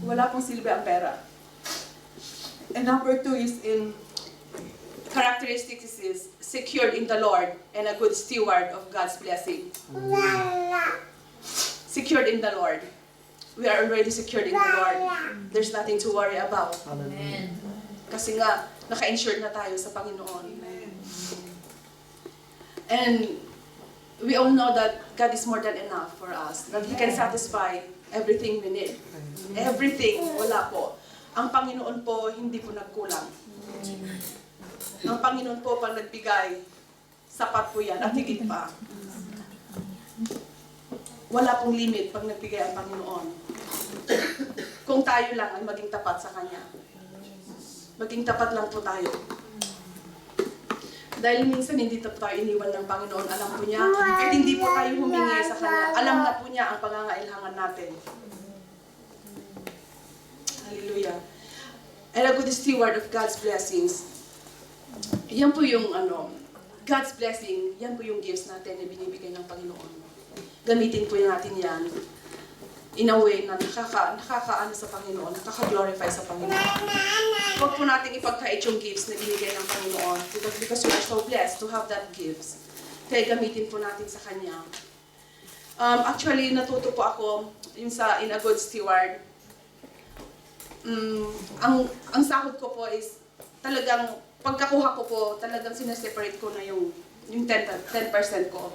Wala pong silbi ang pera. And number 2 is in characteristics is secured in the Lord and a good steward of God's blessing. Secured in the Lord. We are already secured in the Lord. There's nothing to worry about. Amen. Kasi nga, naka-insured na tayo sa Panginoon. And we all know that God is more than enough for us. That He can satisfy everything we need. Everything, wala po. Ang Panginoon po, hindi po nagkulang. Ang Panginoon po, pag nagbigay, sapat po yan at higit pa. Wala pong limit pag nagbigay ang Panginoon. Kung tayo lang ay maging tapat sa Kanya. Maging tapat lang po tayo. Dahil minsan hindi po tayo iniwan ng Panginoon. Alam po niya, kahit hindi po tayo humingi sa Kanya, alam na po niya ang pangangailangan natin. Hallelujah. And a good steward of God's blessings. Yan po yung God's blessing, yan po yung gifts natin na binibigay ng Panginoon. Gamitin po natin yan in a way na nakakaano sa Panginoon, nakaka-glorify sa Panginoon. Huwag po natin ipagkait yung gifts na binigay ng Panginoon because we are so blessed to have that gifts. Kaya gamitin po natin sa Kanya. Actually, natuto po ako yung sa In a Good Steward. Ang sahod ko po is talagang pagkakuha ko po, talagang sineseparate ko na yung 10% ko.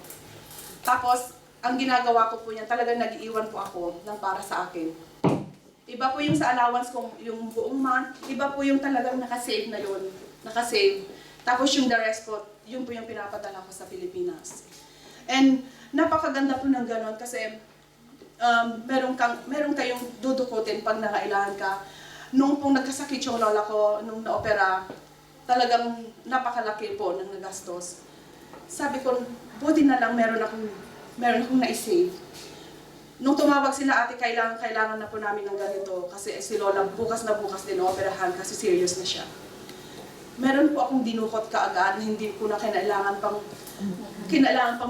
Tapos, ang ginagawa ko po niyan, talagang nag-iiwan po ako ng para sa akin. Iba po yung sa allowance kong yung buong month, iba po yung talagang nakasave na yun. Nakasave. Tapos yung the rest po, yun po yung pinapadala ko sa Pilipinas. And napakaganda po ng ganon kasi meron kayong dudukutin pag nangailangan ka. Nung pong nagkasakit yung lola ko, nung na-opera, talagang napakalaki po ng nagastos. Sabi ko, buti na lang meron akong na-save. Nung tumawag sila, ate, kailangan na po namin ng ganito. Kasi si Lola, bukas na bukas din operahan kasi serious na siya. Meron po akong dinukot kaagad na hindi ko na kinailangan pang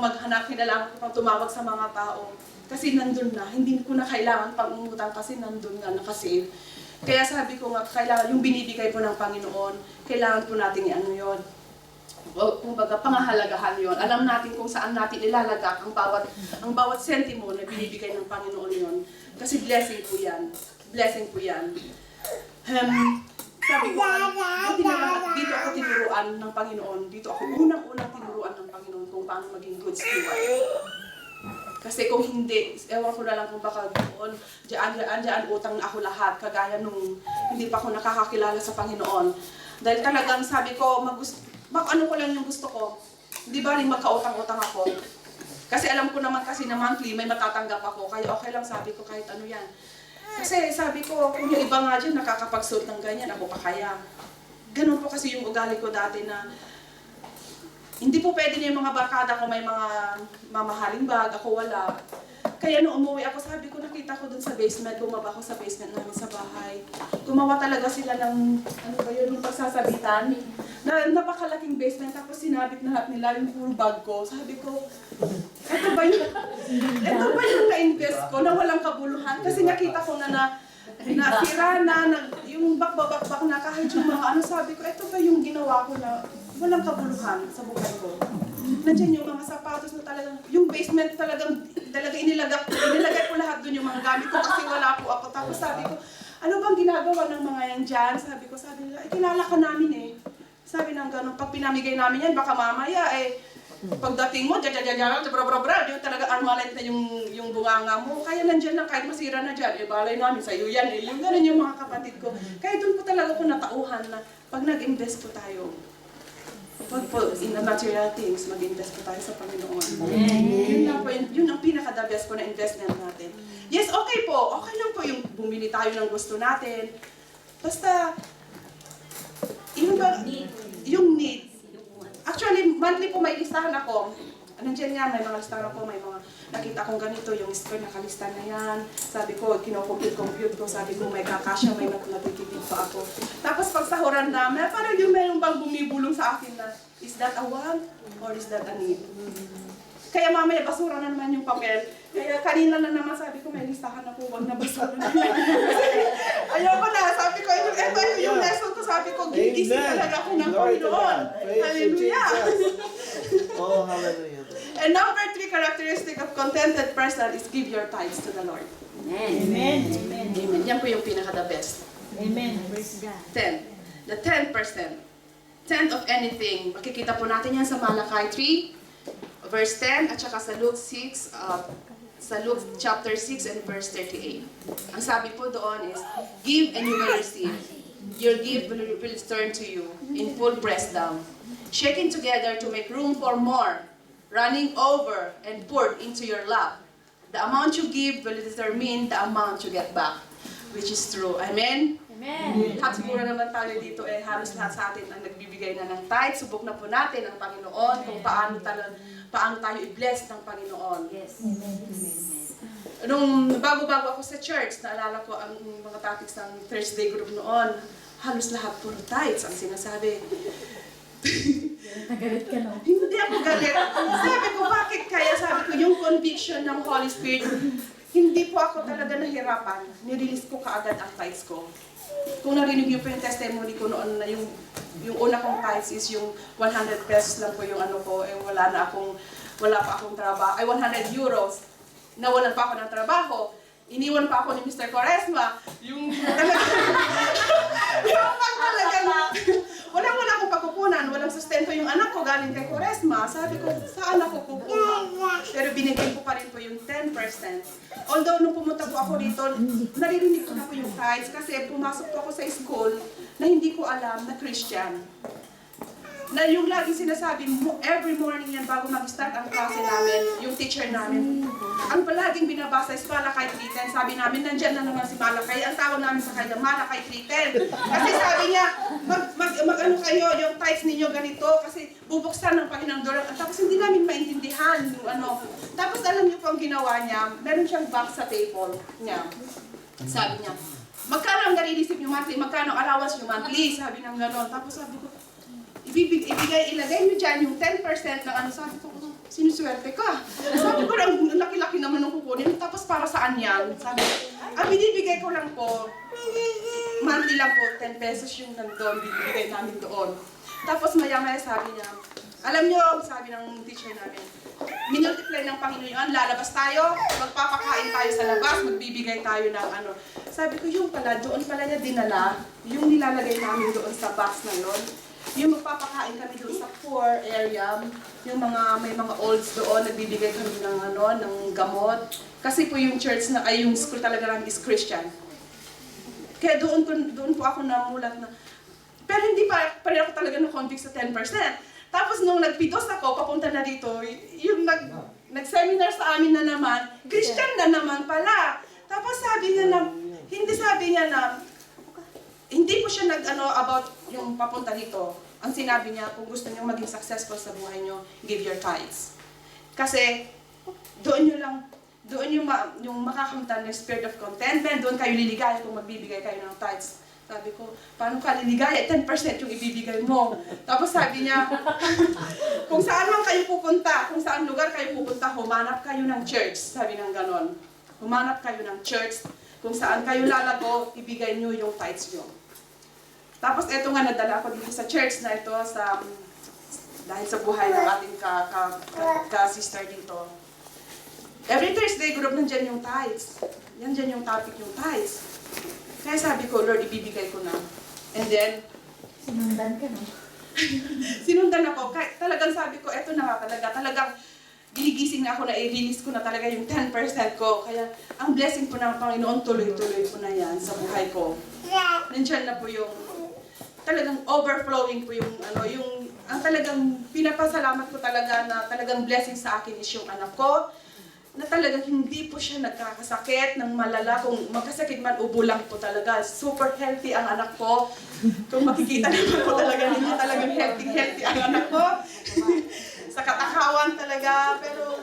maghanap, kinailangan ko pang tumawag sa mga tao. Kasi nandun na, hindi ko na kailangan pang umutang kasi nandun nga, nakasave. Kaya sabi ko nga, kailangan yung binibigay po ng Panginoon, kailangan po natin i-ano yun. Kumbaga, pangahalagahan yun. Alam natin kung saan natin ilalagak ang bawat sentimo na binibigay ng Panginoon yun. Kasi blessing po yan. Blessing po yan. Sabi ko, buti na lang, dito ako tinuruan ng Panginoon. Dito ako unang-unang tinuruan ng Panginoon kung paano maging good steward. Kasi kung hindi, ewan ko na lang kung baka doon, dyan utang na ako lahat, kagaya nung hindi pa ako nakakakilala sa Panginoon. Dahil talagang sabi ko, ano ko lang yung gusto ko. Hindi ba rin magkautang-utang ako? Kasi alam ko naman kasi na monthly may matatanggap ako, kaya okay lang sabi ko kahit ano yan. Kasi sabi ko, kung yung iba nga dyan nakakapagsuot ng ganyan, ako pa kaya. Ganun po kasi yung ugali ko dati na hindi po pwede na yung mga barkada ko may mga mamahaling bag, ako wala. Kaya nung umuwi ako, sabi ko, nakita ko dun sa basement, bumaba ako sa basement namin sa bahay. Gumawa talaga sila ng, yung pagsasabitan. Napakalaking basement, tapos sinabit na lahat nila yung puro bag ko. Sabi ko, ito ba yung na-invest ko na walang kabuluhan? Kasi nakita ko na sira na, yung bakbak na kahit yung mga sabi ko, ito ba yung ginawa ko na walang kabuluhan sa buhay ko? Nandiyan yung mga sapatos na talagang, yung basement talagang inilagay ko lahat dun yung mga gamit ko kasi wala po ako. Tapos sabi ko, ano bang ginagawa ng mga yan dyan? Sabi nila, kilala ka namin eh. Sabi ng gano'n, pag pinamigay namin yan, baka mamaya pagdating mo, yung talaga armalite na yung bunganga mo. Kaya nandiyan lang, kahit masira na dyan, balay namin, sa'yo yan eh. Yung gano'n yung mga kapatid ko. Kaya doon po talaga ko natauhan na pag nag-invest po tayo, pag po in the material things, mag-invest po tayo sa Panginoon. Yun lang po, yun ang pinaka-the best po na investment natin. Yes, okay po. Okay lang po yung bumili tayo ng gusto natin. Basta, yung need. Actually, monthly po may listahan ako. Nandiyan nga, may mga listahan ako, may mga nakita kong ganito, yung square nakalista na yan. Sabi ko, kinocompute ko, sabi ko may kakasya, may natitipid pa ako. Tapos pag sahuran na, parang yung mayroong bang bumibulong sa akin na, is that a want or is that a need? Kaya mamaya basura na naman yung papel. Kaya kanina na naman sabi ko, may listahan ako, wag na basura na yan. Ayoko na. Sabi ko, ito yung lesson ko. Sabi ko, gigising talaga ako ng Panginoon. Hallelujah. Oh, hallelujah. And number 3 characteristic of contented person is give your tithes to the Lord. Amen. Amen. Amen. Yan po yung pinaka-the best. Amen. Praise God. 10. The 10%. Tenth of anything. Makikita po natin yan sa Malachi 3, verse 10, at saka sa Luke 6, sa Luke chapter 6 and verse 38. Ang sabi po doon is, give and you will receive. Your gift will return to you in full press down, shaken together to make room for more, running over and poured into your lap. The amount you give will determine the amount you get back, which is true. Amen? Amen. At siguro naman tayo dito halos lahat sa atin ang nagbibigay na ng tithe. Subok na po natin ang Panginoon kung paano tayo i-bless ng Panginoon. Yes. Amen. Nung bago-bago ako sa church, naalala ko ang mga topics ng Thursday group noon, halos lahat puro tithes ang sinasabi. Nagalit ka, no? Hindi ako galit. Sabi ko, bakit kaya? Sabi ko, yung conviction ng Holy Spirit, hindi po ako talaga nahirapan. Nirelease ko kaagad ang tithes ko. Kung narinig niyo po yung testimony ko noon na yung una kong tithes is yung 100 pesos lang po yung ano ko, wala pa akong trabaho, 100 euros, nawalan pa ako ng trabaho, iniwan pa ako ni Mr. Quaresma, yung wala akong pagkukunan, walang sustento yung anak ko galing kay Quaresma. Sabi ko, saan ako kukuha? Pero binigay ko pa rin po yung 10%. Although nung pumunta po ako dito, naririnig ko na po yung tithes kasi pumasok po ako sa school na hindi ko alam na Christian. Na yung lagi sinasabi, every morning yan bago mag-start ang klase namin, yung teacher namin, ang palaging binabasa is Malakay 3:10. Sabi namin, nandyan na naman si Malakay. Ang tawag namin sa kanya, Malakay 3:10. Kasi sabi niya, mag-ano kayo, yung tithes ninyo ganito, kasi bubuksan ng Panginoong door. Tapos hindi namin maintindihan yung ano. Tapos alam niyo po ang ginawa niya, meron siyang box sa table niya. Sabi niya, magkano ang nare-receive yung monthly, magkano allowance yung monthly, sabi ng gano'n. Tapos sabi ko, ilagay mo dyan yung 10% ng ano. Sabi ko, sinuswerte ka. Sabi ko, ang laki-laki naman ng kukunin. Tapos para saan yan? Sabi ko, binibigay ko lang po, monthly lang po, 10 pesos yung nandun, binibigay namin doon. Tapos maya-maya sabi niya, alam niyo, sabi ng teacher namin, minultiply ng Panginoon yun, lalabas tayo, magpapakain tayo sa labas, magbibigay tayo ng ano. Sabi ko, yung pala, doon pala niya dinala, yung nilalagay namin doon sa box na yun. Yung magpapakain kami doon sa poor area, yung may mga olds doon, nagbibigay kami ng ng gamot. Kasi po yung church yung school talaga namin is Christian. Kaya doon po ako namulat na, pero hindi pa rin ako talaga na-convict sa 10%. Tapos nung nagpitos ako, papunta na dito, yung nag-seminar sa amin na naman, Christian na naman pala. Tapos sabi niya na, hindi po siya about yung papunta dito. Ang sinabi niya, kung gusto niyo maging successful sa buhay niyo, give your tithes. Kasi doon yung makakamtan ng spirit of contentment, doon kayo liligaya kung magbibigay kayo ng tithes. Sabi ko, paano ka liligaya? 10% yung ibibigay mo. Tapos sabi niya, kung saan man kayo pupunta, kung saan lugar kayo pupunta, humanap kayo ng church. Sabi ng ganon. Humanap kayo ng church. Kung saan kayo lalago, ibigay niyo yung tithes niyo. Tapos eto nga, nadala ko dito sa church na ito, dahil sa buhay ng ating ka-sister dito. Every Thursday, group nandyan yung tithes. Yan dyan yung topic, yung tithes. Kaya sabi ko, Lord, ibibigay ko na. And then, Sinundan ka, no? sinundan ako. Talagang sabi ko, eto na nga talagang ginigising na ako na i-release ko na talaga yung 10% ko. Kaya ang blessing po ng Panginoon, tuloy-tuloy po na yan sa buhay ko. Nandiyan na po yung talagang overflowing po yung ang talagang pinapasalamat ko talaga na talagang blessing sa akin is yung anak ko, na talagang hindi po siya nagkakasakit ng malala. Kung magkasakit man, ubo lang po talaga. Super healthy ang anak ko. Kung makikita naman po talaga ninyo, talagang healthy ang anak ko. Sa katakawan talaga. Pero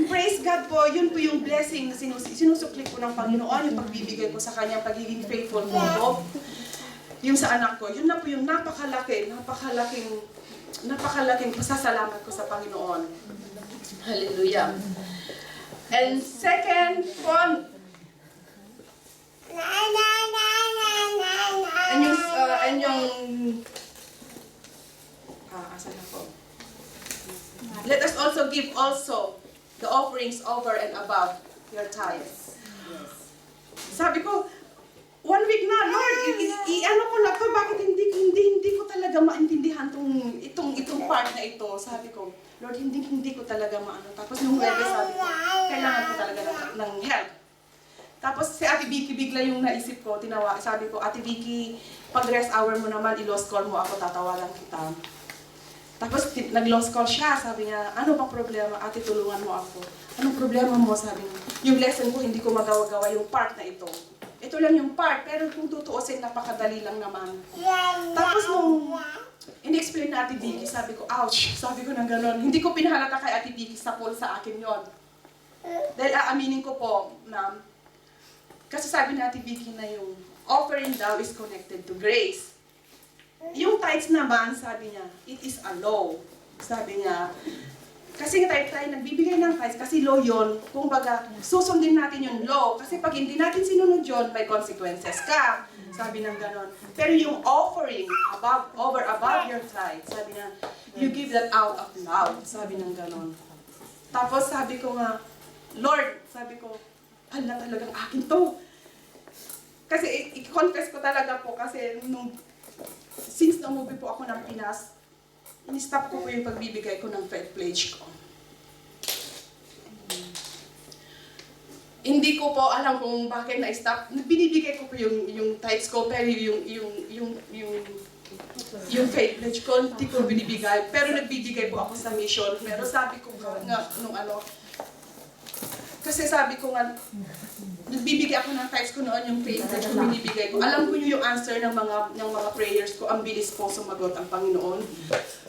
praise God po, yun po yung blessing na sinusukli ko ng Panginoon, yung pagbibigay ko sa kanya, pagiging faithful po ko. Yung sa anak ko, yun na po yung napakalaking pasasalamat ko sa Panginoon. Hallelujah. And second point, Ayun yung... asan ako? Let us also give also the offerings over and above your tithes. Sabi ko, 1 week na, Lord, ano ko na to, bakit hindi ko talaga maintindihan itong part na ito. Sabi ko, Lord, hindi ko talaga maano. Tapos nung Webes, sabi ko, kailangan ko talaga ng help. Tapos si Ate Vicky bigla yung naisip ko, sabi ko, Ate Vicky, pag rest hour mo naman, i-lost call mo ako, tatawagan kita. Tapos nag-lost call siya, sabi niya, ano bang problema? Ate, tulungan mo ako. Anong problema mo? Sabi niya, yung lesson ko, hindi ko magawa-gawa yung part na ito. Ito lang yung part, pero kung tutuusin, napakadali lang naman. Tapos nung in-explain na Ate Vicky, sabi ko, ouch, sabi ko ng gano'n. Hindi ko pinahalata kay Ate Vicky, sa sa akin yon. Dahil aaminin ko po na, kasi sabi ni Ate Vicky na yung offering daw is connected to grace. Yung tithes naman, sabi niya, it is a law. Sabi niya, kasi tayo nagbibigay ng tithes, kasi law yun. Kung baga, susundin natin yung law. Kasi pag hindi natin sinunod yun, may consequences ka. Sabi ng ganon. Pero yung offering, over above your tithes, sabi niya, you give that out of love. Sabi ng ganon. Tapos sabi ko nga, Lord, sabi ko, hala talagang akin to. Kasi i-confess ko talaga po, kasi since na-movie po ako ng Pinas, in-stop ko po yung pagbibigay ko ng faith pledge ko. Hindi ko po alam kung bakit na-stop. Binibigay ko po yung tithes ko, pero yung faith pledge ko, hindi ko binibigay. Pero nagbibigay po ako sa mission. Pero sabi ko nga, kasi sabi ko nga, nagbibigay ako ng tithes ko noon, yung faith pledge ko binibigay ko. Alam ko yung answer ng mga prayers ko, ang bilis po sumagot ang Panginoon.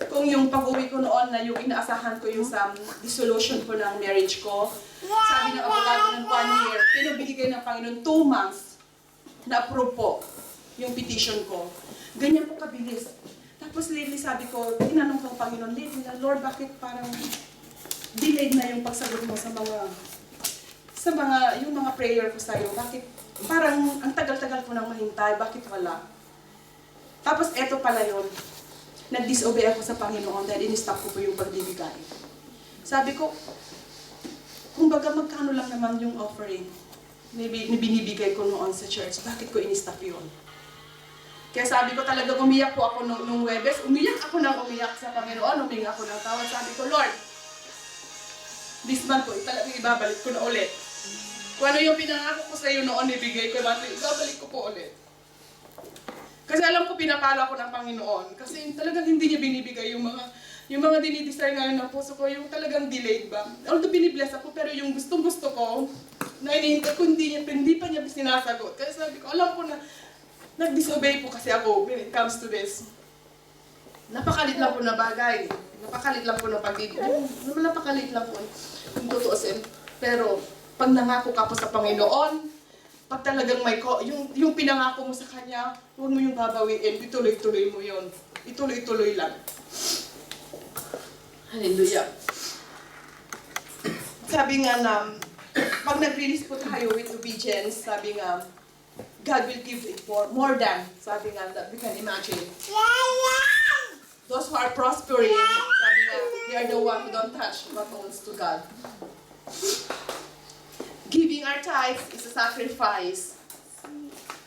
Kung yung pag-uwi ko noon na yung inaasahan ko yung sa dissolution ko ng marriage ko, sabi ng abogado ng 1 year, pinabigay ng Panginoon 2 months na approve po yung petition ko. Ganyan po kabilis. Tapos lately sabi ko, tinanong ko ang Panginoon, lately na, Lord, bakit parang delayed na yung pagsagot mo sa yung mga prayer ko sa'yo, bakit parang ang tagal-tagal ko nang mahintay, bakit wala? Tapos eto pala yun, nag-disobey ako sa Panginoon dahil in-stop ko po yung pagbibigay. Sabi ko, kumbaga magkano lang naman yung offering na binibigay ko noon sa church, bakit ko in-stop yun? Kaya sabi ko talaga, umiyak po ako nung Webes, umiyak sa Panginoon, umiyak ako ng tawad. Sabi ko, Lord, this month ko, talagang ibabalik ko na ulit. Kung ano yung pinangako ko sa iyo noon, ibigay ko natin, ibabalik ko po ulit. Kasi alam ko pinapala ko ng Panginoon. Kasi talagang hindi niya binibigay yung mga dinidesire ngayon ng puso ko, yung talagang delayed ba. Although binibless ako, pero yung gustong-gusto ko, na hinihintay ko, hindi pa niya sinasagot. Kaya sabi ko, alam ko na, nag-disobey po kasi ako when it comes to this. Napakalit lang po na bagay. Napakalit lang po na pag-ibig. Napakalit lang po kung tutuusin. Pero, pag nangako ka po sa Panginoon, pag talagang yung pinangako mo sa Kanya, huwag mo yung babawiin, ituloy-tuloy mo yun. Ituloy-tuloy lang. Hallelujah. Sabi nga na, pag nag-release po tayo with obedience, sabi nga, God will give it more than, sabi nga, that we can imagine. Those who are prospering, sabi nga, they are the one who don't touch what belongs to God. Giving our tithes is a sacrifice.